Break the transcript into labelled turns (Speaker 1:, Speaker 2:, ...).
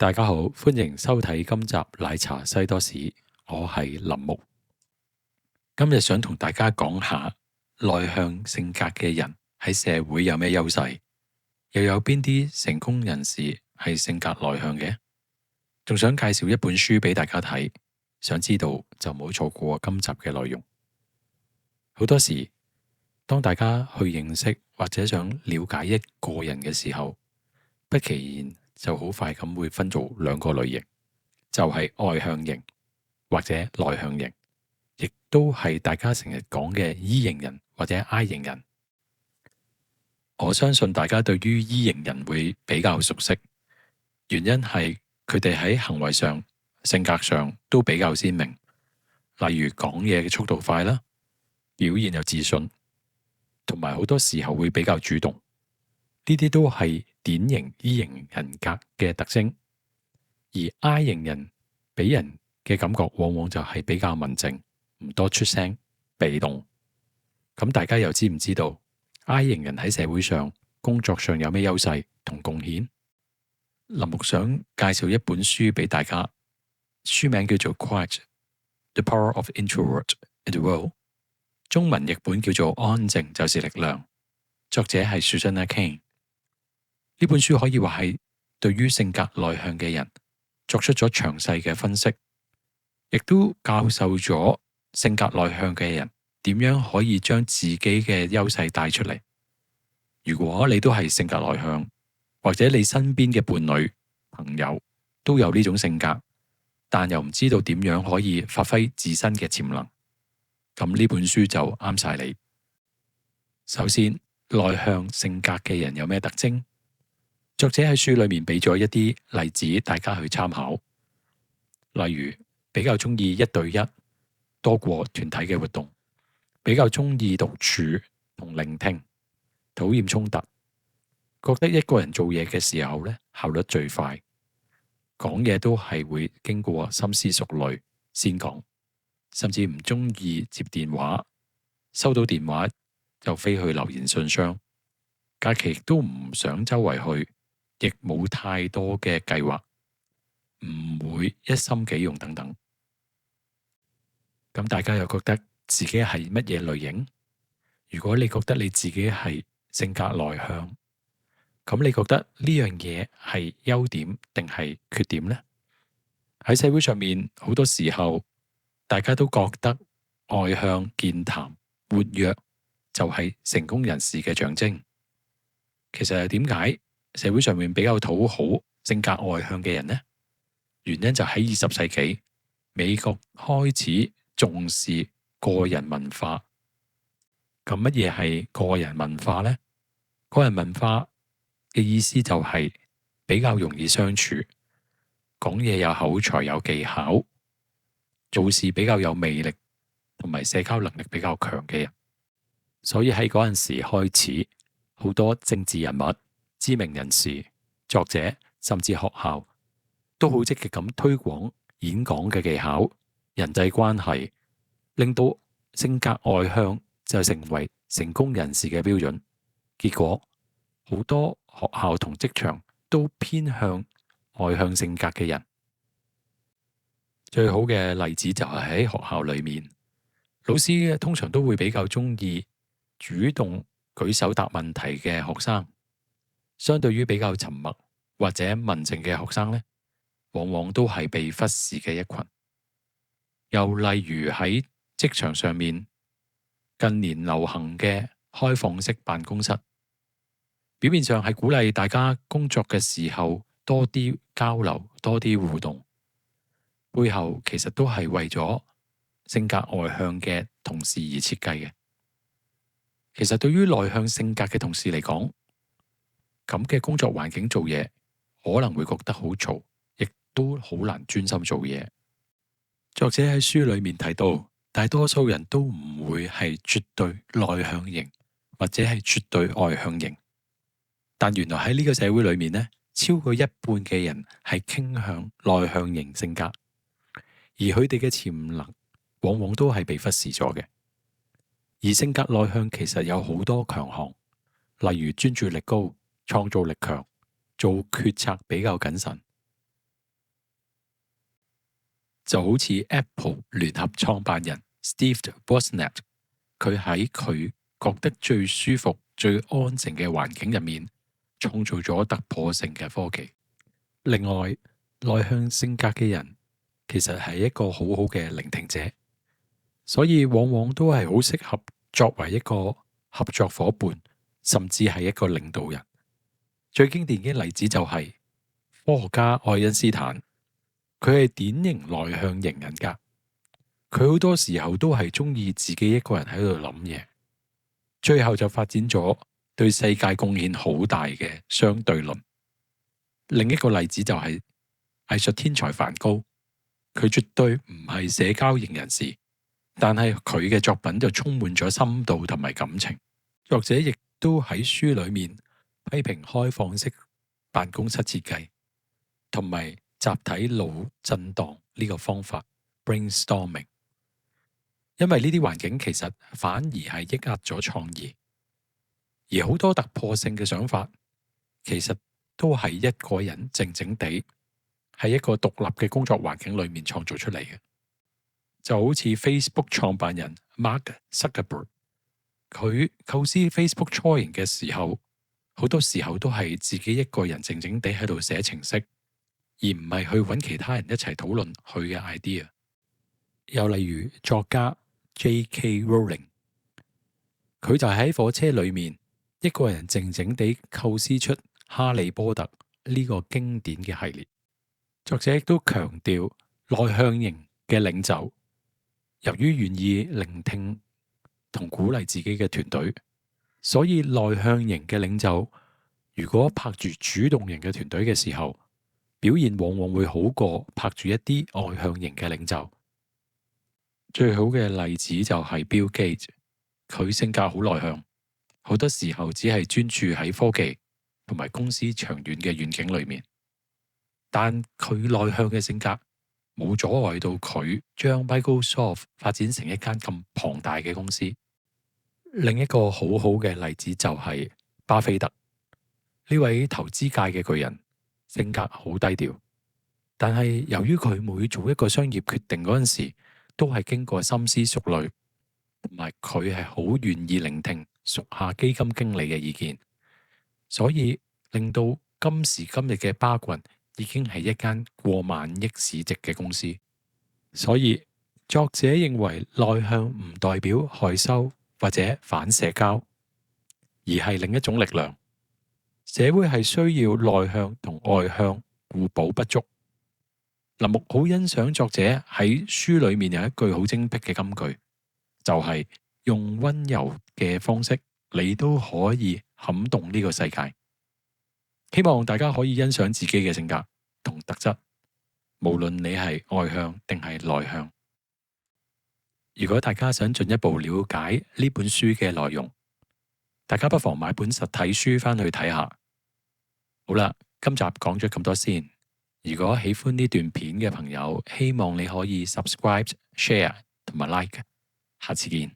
Speaker 1: 大家好，歡迎收睇今集奶茶西多士，我係林木。今日想同大家講下內向性格嘅人喺社會有咩優勢，又有邊啲成功人士係性格內向嘅，仲想介紹一本書俾大家睇，想知道就唔好錯過今集嘅內容。好多時，當大家去認識或者想了解一個人嘅時候，不其然就好快咁會分做兩個類型，就係外向型或者內向型，亦都係大家成日講嘅 E 型人或者 I 型人。我相信大家對於 E 型人會比較熟悉，原因係佢哋喺行為上、性格上都比較鮮明，例如講嘢嘅速度快啦，表現有自信，同埋好多時候會比較主動，呢啲都係典型 E 型人格嘅特徵。而 I 型人俾人嘅感覺往往就係比較文靜，唔多出聲，被動。咁大家又知唔知道 I 型人喺社會上、工作上有咩優勢同貢獻？林木想介紹一本書俾大家，書名叫做《Quiet: The Power of Introvert in the World》，中文譯本叫做《安靜就是力量》，作者係 Susanna Cain。呢本書可以話係對於性格內向嘅人作出咗詳細嘅分析，亦都教授咗性格內向嘅人點樣可以將自己嘅優勢帶出嚟。如果你都係性格內向，或者你身邊嘅伴侶、朋友都有呢種性格，但又唔知道點樣可以發揮自身嘅潛能，咁呢本書就啱晒你。首先，內向性格嘅人有咩特徵？作者喺書裏面俾咗一啲例子，大家去參考。例如，比較中意一對一多過團體嘅活動，比較中意獨處同聆聽，討厭衝突，覺得一個人做嘢嘅時候呢，效率最快，講嘢都係會經過深思熟慮先講，甚至唔中意接電話，收到電話就飛去留言信箱，假期都唔想周圍去，亦冇太多嘅計劃，唔會一心幾用等等。咁大家又覺得自己係乜嘢類型？如果你覺得你自己係性格內向，咁你覺得呢樣嘢係優點定係缺點呢？喺社會上面，好多時候大家都覺得外向、健談、活躍就係成功人士嘅象徵。其實係點解社會上面比較討好性格外向嘅人呢？原因就喺20世紀，美國開始重視個人文化。咁乜嘢係個人文化呢？個人文化嘅意思就係比較容易相處，講嘢有口才有技巧，做事比較有魅力，同埋社交能力比較強嘅人。所以喺嗰陣時開始，好多政治人物、知名人士、作者，甚至學校都好積極咁推廣演講嘅技巧、人際關係，令到性格外向就成為成功人士嘅標準。結果好多學校同職場都偏向外向性格嘅人。最好嘅例子就係喺學校裏面，老師通常都會比較中意主動舉手答問題嘅學生，相對於比較沉默或者文靜嘅學生呢，往往都係被忽視嘅一群。又例如喺職場上面，近年流行嘅開放式辦公室，表面上係鼓勵大家工作嘅時候多啲交流、多啲互動，背後其實都係為咗性格外向嘅同事而設計嘅。其實對於內向性格嘅同事嚟講，咁嘅工作環境做嘢可能會覺得好嘈，亦都好難專心做嘢。作者喺書裏面提到，大多數人都唔會係絕對內向型，或者係絕對外向型。但原來喺呢個社會裏面呢，超過一半嘅人係傾向內向型性格，而佢哋嘅潛能往往都係被忽視咗嘅。而性格內向其實有好多強項，例如專注力高、創造力強、做決策比較謹慎。就好似 Apple 聯合創辦人 Steve Wozniak， 佢喺佢覺得最舒服、最安靜嘅環境入面，創造咗突破性嘅科技。另外，內向性格嘅人其實係一個好好嘅聆聽者，所以往往都係好適合作為一個合作夥伴，甚至係一個領導人。最經典嘅例子就係科學家愛因斯坦，佢係典型內向型人格，佢好多時候都係中意自己一個人喺度諗嘢，最後就發展咗對世界貢獻好大嘅相對論。另一個例子就係藝術天才梵高，佢絕對唔係社交型人士，但係佢嘅作品就充滿咗深度同埋感情。作者亦都喺書裏面批評開放式辦公室設計同埋集體腦震盪呢個方法 brainstorming， 因為呢啲環境其實反而係抑壓咗創意，而好多突破性嘅想法其實都係一個人靜靜地喺一個獨立嘅工作環境裏面創造出嚟嘅。就好似 Facebook 創辦人 Mark Zuckerberg， 佢構思 Facebook 初型嘅時候，好多時候都係自己一個人靜靜地喺度寫程式，而唔係去揾其他人一齊討論佢嘅 idea。又例如作家 J.K. Rowling， 佢就喺火車裏面一個人靜靜地構思出哈利波特呢個經典嘅系列。作者亦都強調內向型嘅領袖，由於願意聆聽同鼓勵自己嘅團隊，所以內向型嘅領袖如果拍住主動型嘅團隊嘅時候，表現往往會好過拍住一啲外向型嘅領袖。最好嘅例子就係 Bill Gates， 佢性格好內向，好多時候只係專注喺科技同埋公司長遠嘅願景裏面，但佢內向嘅性格冇阻礙到佢將 Microsoft 發展成一間咁龐大嘅公司。另一個好好嘅例子就係巴菲特，呢位投資界嘅巨人，性格好低調，但係由於佢每做一個商業決定嗰陣時，都係經過深思熟慮，同埋佢係好願意聆聽屬下基金經理嘅意見，所以令到今時今日嘅巴郡已經係一間過萬億市值嘅公司。所以作者認為內向唔代表害羞或者反社交，而係另一種力量。社會係需要內向同外向互補不足。林木好欣賞作者喺書裏面有一句好精闢嘅金句，就係用溫柔嘅方式，你都可以撼動呢個世界。希望大家可以欣賞自己嘅性格同特質，無論你係外向定係內向。如果大家想進一步了解呢本書嘅內容，大家不妨買本實體書返去睇下。好啦，今集講咗咁多先。如果喜歡呢段片嘅朋友，希望你可以 subscribe、share 同埋 like。下次見。